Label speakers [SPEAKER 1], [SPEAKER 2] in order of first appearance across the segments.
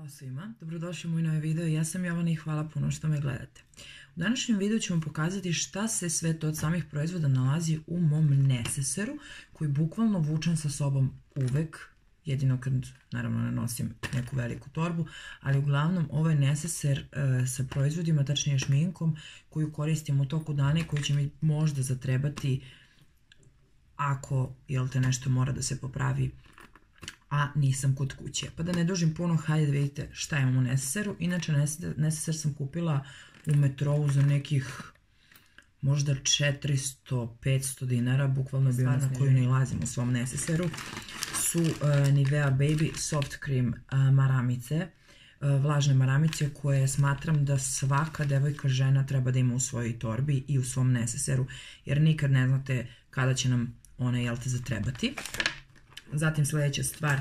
[SPEAKER 1] Ćao svima, dobrodošli u moj novi video. Ja sam Jovana i hvala puno što me gledate. U današnjem videu ću vam pokazati šta se sve to od samih proizvoda nalazi u mom neseseru, koji bukvalno vučem sa sobom uvek, jedino kad naravno ne nosim neku veliku torbu, ali uglavnom ovo je neseser sa proizvodima, tačnije šminkom, koju koristim u toku dana i koji će mi možda zatrebati ako nešto mora da se popravi, a nisam kod kuće. Pa da ne dužim puno, hajde da vidite šta imam u neseseru. Inače, neseser sam kupila u Metrou za nekih možda 400-500 dinara, bukvalno je bio na koju nalazim u svom neseseru. Su Nivea Baby Soft Cream maramice, vlažne maramice koje smatram da svaka devojka žena treba da ima u svojoj torbi i u svom neseseru, jer nikad ne znate kada će nam one zatrebati. Zatim sljedeća stvar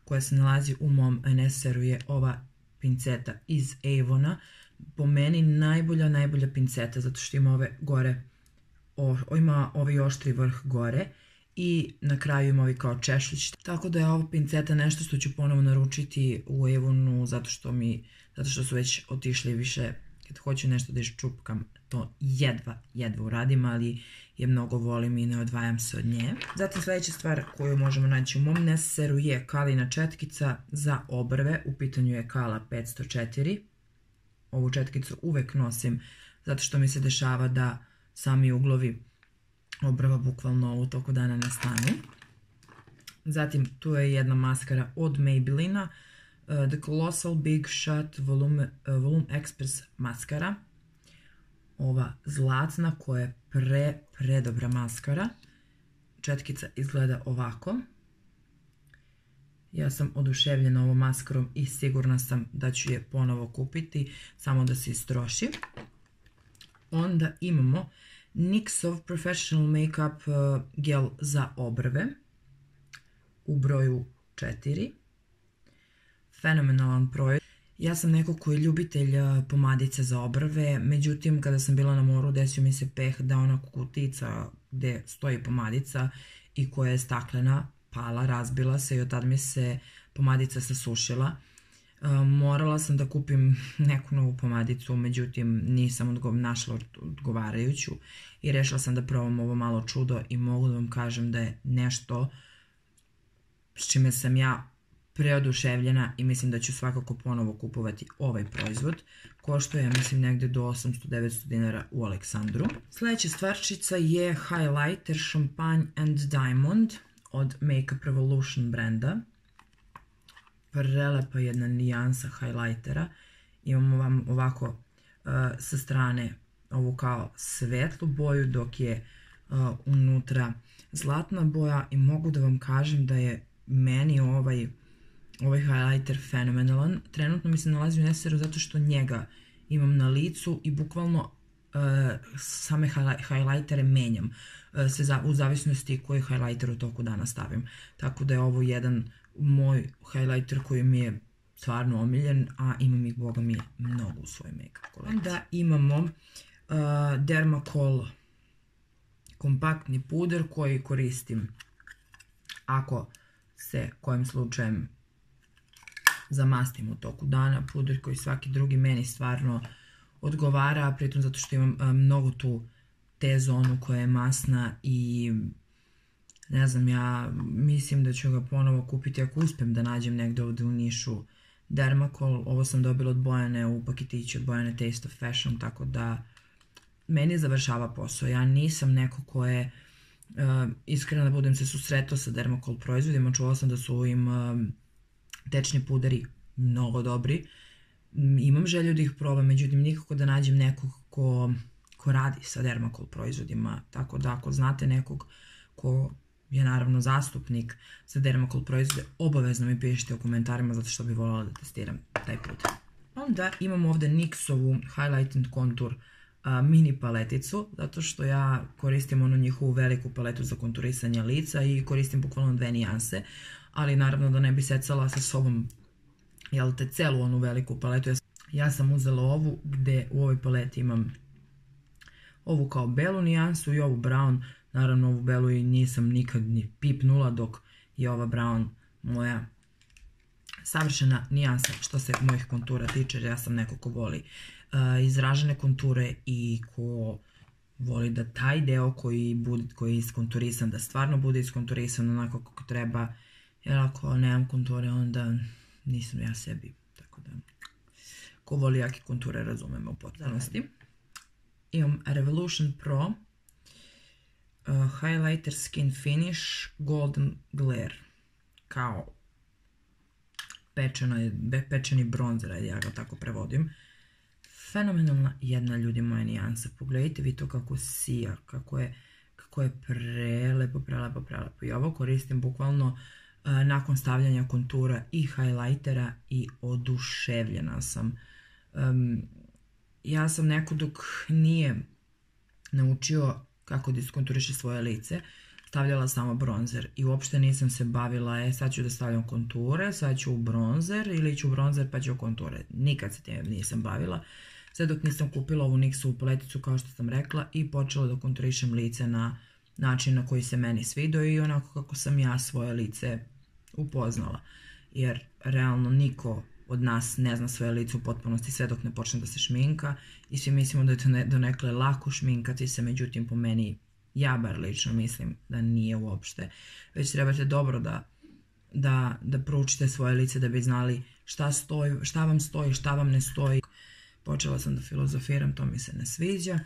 [SPEAKER 1] koja se nalazi u mom neseseru je ova pinceta iz Avona. Po meni najbolja pinceta, zato što ima ove gore, ima ovaj oštri vrh gore i na kraju ima ovaj kao češljić. Tako da je ova pinceta nešto što ću ponovo naručiti u Avonu, zato što su već otišli više. Kad hoću nešto da iščupkam, to jedva uradim, ali je mnogo volim i ne odvajam se od nje. Zatim sljedeća stvar koju možemo naći u mom neseseru je Kalina četkica za obrve. U pitanju je Kala 504. Ovu četkicu uvek nosim zato što mi se dešava da sami uglovi obrva bukvalno u toku dana ne stanu. Zatim tu je jedna maskara od Maybellina, The Colossal Big Shot Volume Express maskara. Ova zlatna koja je predobra maskara. Četkica izgleda ovako. Ja sam oduševljena ovom maskarom i sigurna sam da ću je ponovo kupiti, samo da se istroši. Onda imamo NYXov Professional Makeup gel za obrve u broju 4. Fenomenalan proizvod. Ja sam neko koji je ljubitelj pomadice za obrve, međutim kada sam bila na moru desio mi se peh da ona kutica gde stoji pomadica i koja je staklena pala, razbila se i od tad mi se pomadica sasušila. Morala sam da kupim neku novu pomadicu, međutim nisam našla odgovarajuću i rešila sam da probam ovo malo čudo i mogu da vam kažem da je nešto s čime sam ja preoduševljena i mislim da ću svakako ponovo kupovati ovaj proizvod. Koštuje, ja mislim, negde do 800-900 dinara u Aleksandru. Sljedeća stvarčica je highlighter Champagne and Diamond od Makeup Revolution brenda. Prelepa jedna nijansa highlightera. Imamo vam ovako sa strane ovu kao svetlu boju, dok je unutra zlatna boja, i mogu da vam kažem da je meni ovaj highlighter fenomenalan. Trenutno mi se nalazi u neseseru zato što njega imam na licu i bukvalno same highlightere menjam u zavisnosti koji highlighter u toku dana stavim. Tako da je ovo jedan moj highlighter koji mi je stvarno omiljen, a imam ih, boga mi, mnogo u svojoj make-up kolekciji. Onda imamo Dermacol kompaktni puder koji koristim ako se kojim slučajem zamastim u toku dana. Puder koji svaki drugi meni stvarno odgovara, pritom zato što imam mnogo tu T-zonu koja je masna i ne znam, ja mislim da ću ga ponovo kupiti ako uspem da nađem negde ovde u Nišu Dermacol. Ovo sam dobila od Bojane u paketiću, od Bojane Taste of Fashion, tako da meni završava posao. Ja nisam neko ko je iskreno da budem se susretao sa Dermacol proizvodima. Čuvala sam da su im tečni puderi mnogo dobri. Imam želju da ih probam, međutim nikako da nađem nekog ko radi sa Dermacol proizvodima. Tako da ako znate nekog ko je naravno zastupnik za Dermacol proizvode, obavezno mi pišite u komentarima, zato što bih voljela da testiram taj puder. Onda imam ovde NYXovu Highlight and Contour mini paleticu, zato što ja koristim onu njihovu veliku paletu za konturisanje lica i koristim bukvalno 2 nijanse, ali naravno da ne bi secala sa sobom celu onu veliku paletu. Ja sam uzela ovu gde u ovoj paleti imam ovu kao belu nijansu i ovu brown. Naravno ovu belu i nisam nikad ni pipnula, dok je ova brown moja savršena nijansa što se mojih kontura tiče, jer ja sam neko ko voli izražene konture i ko voli da taj deo koji je iskonturisan, da stvarno bude iskonturisan onako kako treba, jer ako nemam konture onda nisam ja sebi, tako da ko voli jake konture razumemo u potpunosti. Imam Revolution Pro Highlighter Skin Finish Golden Glare, kao pečeni bronzer, ajde ja ga tako prevodim. Fenomenalna jedna, ljudi, moja nijansa. Pogledajte vi to kako sija, kako je prelepo. I ovo koristim bukvalno nakon stavljanja kontura i highlightera i oduševljena sam. Ja sam neko dok nije naučio kako da iskonturiše svoje lice, stavljala samo bronzer i uopšte nisam se bavila, sad ću da stavljam konture, sad ću u bronzer ili ću u bronzer pa ću u konture. Nikad se tim nisam bavila, sve dok nisam kupila ovu NYX-ovu paleticu kao što sam rekla i počela da konturišem lice na način na koji se meni svidao i onako kako sam ja svoje lice upoznala. Jer realno niko od nas ne zna svoje lice u potpunosti sve dok ne počne da se šminka i svi mislimo da je to donekle lako šminkati se, međutim po meni, ja bar lično mislim da nije uopšte, već trebate dobro da proučite svoje lice da bi znali šta vam stoji, šta vam ne stoji. Počela sam da filozofiram, to mi se ne sviđa.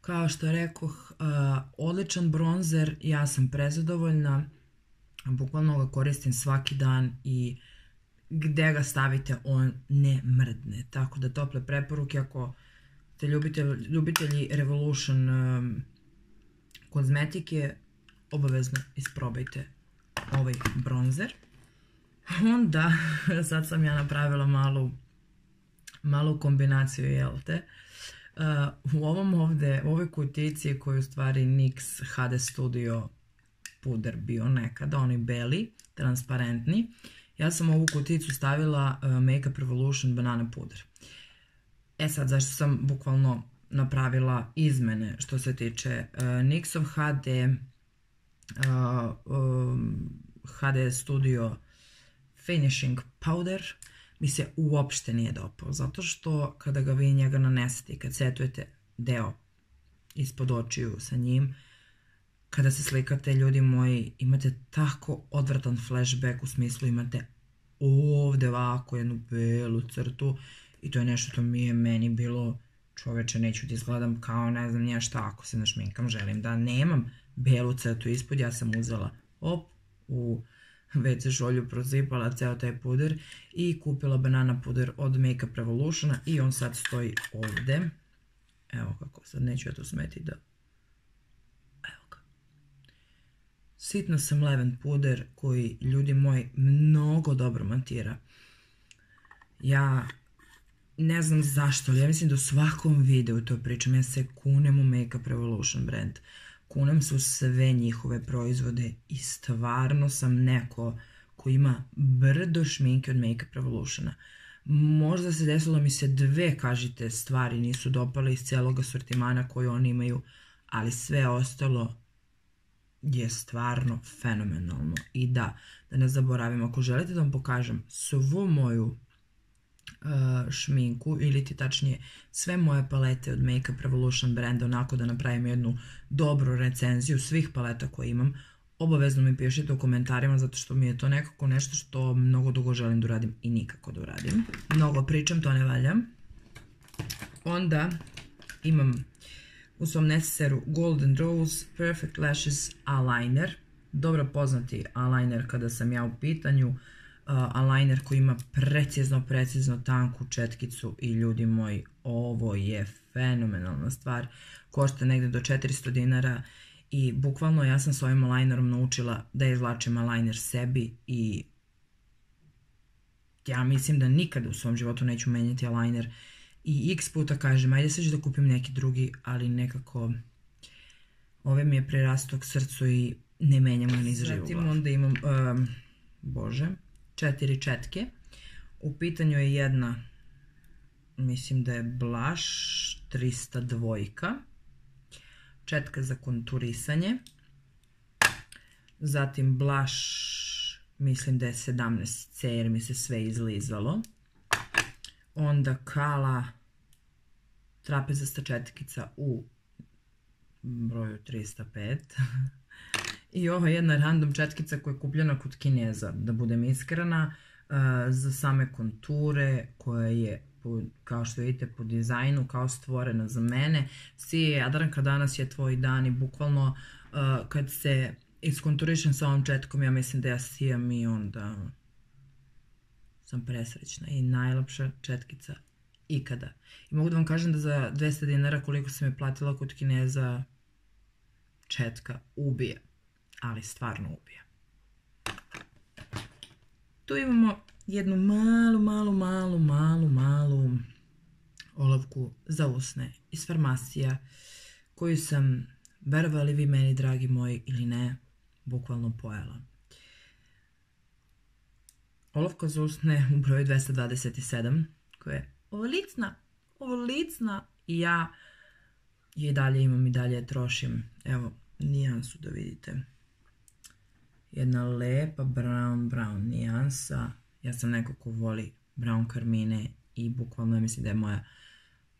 [SPEAKER 1] Kao što rekoh, odličan bronzer, ja sam prezadovoljna, bukvalno ga koristim svaki dan i gde ga stavite on ne mrdne. Tako da tople preporuke, ako ste ljubitelji Revolution kozmetike, obavezno isprobajte ovaj bronzer. Onda, sad sam ja napravila malu kombinaciju, jel te? U ovoj kutici koji je u stvari NYX HD Studio puder bio nekada, oni beli, transparentni, ja sam u ovu kuticu stavila Makeup Revolution banana puder. E sad, zašto sam bukvalno napravila izmene što se tiče NYX-ov HD Studio Finishing Powder, mi se uopšte nije dopao, zato što kada ga vi njega nanesete i kad setujete deo ispod očiju sa njim, kada se slikate, ljudi moji, imate tako odvratan flashback, u smislu imate ovde ovako jednu belu crtu i to je nešto što mi je meni bilo, čoveče, neću da izgledam kao ne znam nija šta, ako se našminkam, želim da nemam belu crtu ispod. Ja sam uzela u WC šolju, prosipala ceo taj puder i kupila banana puder od Makeup Revolutiona i on sad stoji ovde. Evo kako, sad neću ja to smeti da... Evo ga. Sitno sam leven puder koji, ljudi moji, mnogo dobro matira. Ja ne znam zašto, ali ja mislim da u svakom videu to pričam, ja se kunem u Makeup Revolution brand. Kunem se u sve njihove proizvode i stvarno sam neko ko ima brdo šminke od Makeup Revolutiona. Možda se desilo mi se dve, kažite, stvari nisu dopale iz celog asortimana koji oni imaju, ali sve ostalo je stvarno fenomenalno. I da ne zaboravim, ako želite da vam pokažem svu moju šminku ili ti tačnije sve moje palete od Makeup Revolution brenda, onako da napravim jednu dobru recenziju svih paleta koje imam, obavezno mi pišite u komentarima, zato što mi je to nekako nešto što mnogo dugo želim da uradim i nikako da uradim. Mnogo pričam, to ne valja. Onda imam u svom neseseru Golden Rose Perfect Lashes Eyeliner, dobro poznati eyeliner kada sam ja u pitanju. Eyeliner koji ima precizno tanku četkicu i, ljudi moji, ovo je fenomenalna stvar. Košta negde do 400 dinara i bukvalno ja sam s ovim eyelinerom naučila da izvlačim eyeliner sebi i ja mislim da nikada u svom životu neću menjati eyeliner i x puta kažem ajde sad ću da kupim neki drugi, ali nekako ovaj mi je prerastao k srcu i ne menjam ga ni za živu glavu. Onda imam, bože, 4 četke. U pitanju je jedna, mislim da je Blush 302, četka za konturisanje, zatim Blush mislim da je 17C jer mi se sve izlizalo. Onda Kala trapezasta četkica u broju 305. I ova jedna random četkica koja je kupljena kod Kineza, da budem iskrena, za same konture, koja je, kao što vidite, po dizajnu, kao stvorena za mene. Sije Jadranka, danas je tvoj dan i bukvalno kad se iskonturišem sa ovom četkom, ja mislim da ja sijam i onda sam presrećna i najlepša četkica ikada. I mogu da vam kažem da za 200 dinara koliko sam je platila kod Kineza, četka ubije, ali stvarno ubije. Tu imamo jednu malu olovku za usne iz Farmasija koju sam, verovali vi meni dragi moji ili ne, bukvalno pojela. Olovka za usne u broju 227 koja je ovolicna i ja je i dalje imam i dalje trošim. Evo nijansu da vidite. Jedna lepa brown nijansa. Ja sam neko ko voli brown karmine i bukvalno ja mislim da je moja,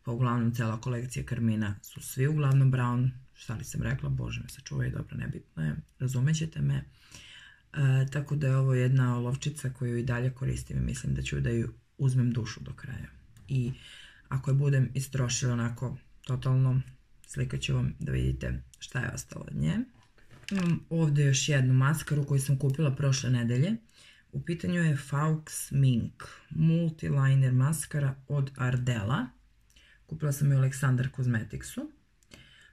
[SPEAKER 1] pa uglavnom cela kolekcija karmina su svi uglavnom brown. Šta li sam rekla, bože me sačuvaj, dobro, nebitno je, razumećete me. Tako da je ovo jedna olovčica koju i dalje koristim i mislim da ću da ju uzmem dušu do kraja. I ako je budem istrošila onako totalno, slikat ću vam da vidite šta je ostalo od nje. Imam ovdje još jednu maskaru koju sam kupila prošle nedelje. U pitanju je Faux Mink Multiliner maskara od Ardela. Kupila sam je u Aleksandar Cosmeticsu.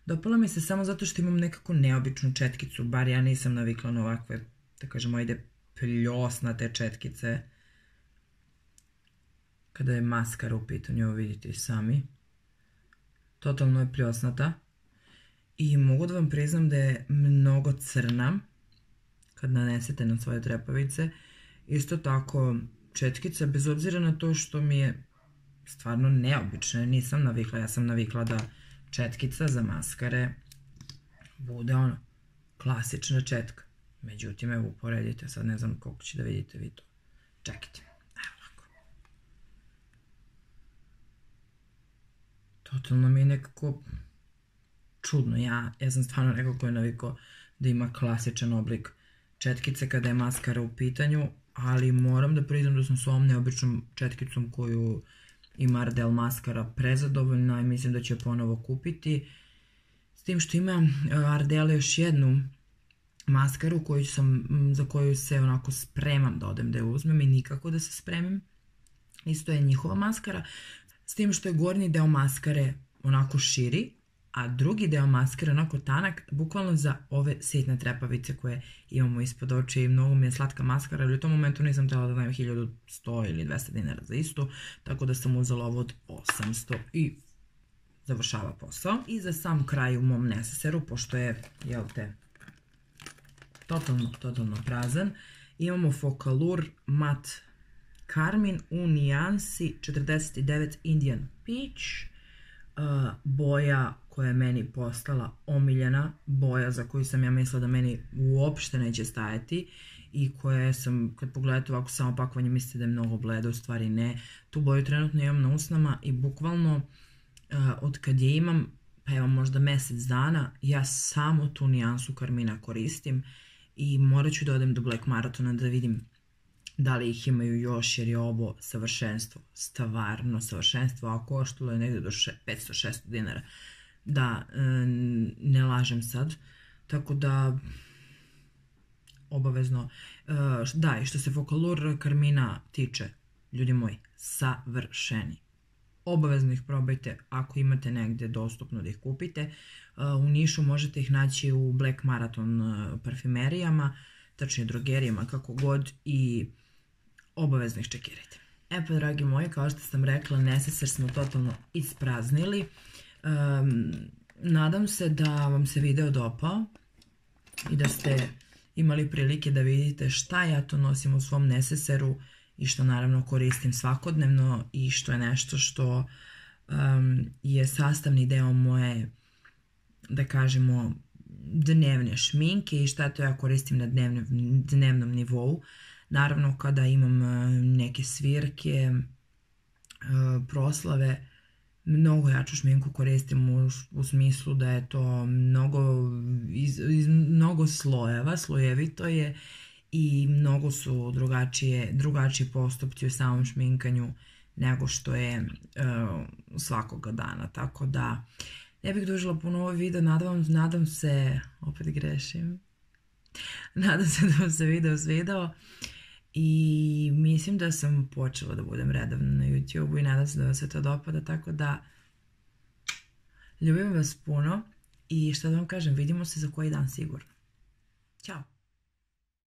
[SPEAKER 1] Dopala mi se samo zato što imam nekako neobičnu četkicu, bar ja nisam navikla na ovakve, da kažemo, ajde, pljosnate četkice. Kada je maskara u pitanju, ovo vidite i sami. Totalno je pljosnata. I mogu da vam priznam da je mnogo crna kad nanesete na svoje trepavice. Isto tako četkica, bez obzira na to što mi je stvarno neobična, nisam navikla, ja sam navikla da četkica za maskare bude ono, klasična četka. Međutim, evo uporedite, sad ne znam koliko će da vidite vi to. Čekajte, evo ovako. Totalno mi je nekako čudno, ja sam stvarno neko ko je navikao da ima klasičan oblik četkice kada je maskara u pitanju, ali moram da priznam da sam s ovom neobičnom četkicom koju ima Ardell maskara prezadovoljna i mislim da ću je ponovo kupiti. S tim što ima Ardell još jednu maskaru za koju se onako spremam da odem da je uzmem i nikako da se spremim. Isto je njihova maskara, s tim što je gornji deo maskare onako širi, a drugi deo maskare onako tanak, bukvalno za ove sitne trepavice koje imamo ispod oči. Mnogo mi je slatka maskara, ali u tom momentu nisam htjela da dajem 1100 ili 200 dinara za istu, tako da sam uzela ovo od 800 i završava posao. I za sam kraj u mom neseseru, pošto je, jel te, totalno prazan, imamo Focallure Matte Carmine u nijansi 49 Indian Peach. Boja koja je meni postala omiljena, boja za koju sam ja mislila da meni uopšte neće stajati i koja sam, kad pogledate ovako samo pakovanje, mislite da je mnogo bleda, u stvari ne. Tu boju trenutno imam na usnama i bukvalno od kad je imam, pa evo možda mjesec dana, ja samo tu nijansu karmina koristim i morat ću da odem do Black Marathona da vidim da li ih imaju još, jer je ovo savršenstvo, stvarno savršenstvo, a koštalo je negdje do 500-600 dinara, da ne lažem sad, tako da obavezno, da, i što se Focallure karmina tiče, ljudi moji, savršeni. Obavezno ih probajte ako imate negdje dostupno da ih kupite. U Nišu možete ih naći u Black Marathon parfimerijama, tačnije drogerijama, kako god, i obavezno ih čekirajte. E pa, dragi moji, kao što sam rekla, neseser smo totalno ispraznili. Nadam se da vam se video dopao i da ste imali prilike da vidite šta ja to nosim u svom neseseru i što naravno koristim svakodnevno i što je nešto što je sastavni deo moje, da kažemo, dnevne šminke i šta to ja koristim na dnevnom nivou. Naravno kada imam neke svirke, proslave, mnogo jaču šminku koristim u smislu da je to iz mnogo slojeva, slojevito je i mnogo su drugačiji postupci u samom šminkanju nego što je svakoga dana. Tako da ne bih dužila puno ovaj video, nadam se, opet grešim, nadam se da vam se video svidao i mislim da sam počela da budem redovna na YouTube-u i nadam se da vam se to dopada, tako da ljubim vas puno i šta da vam kažem, vidimo se za koji dan sigurno. Ćao!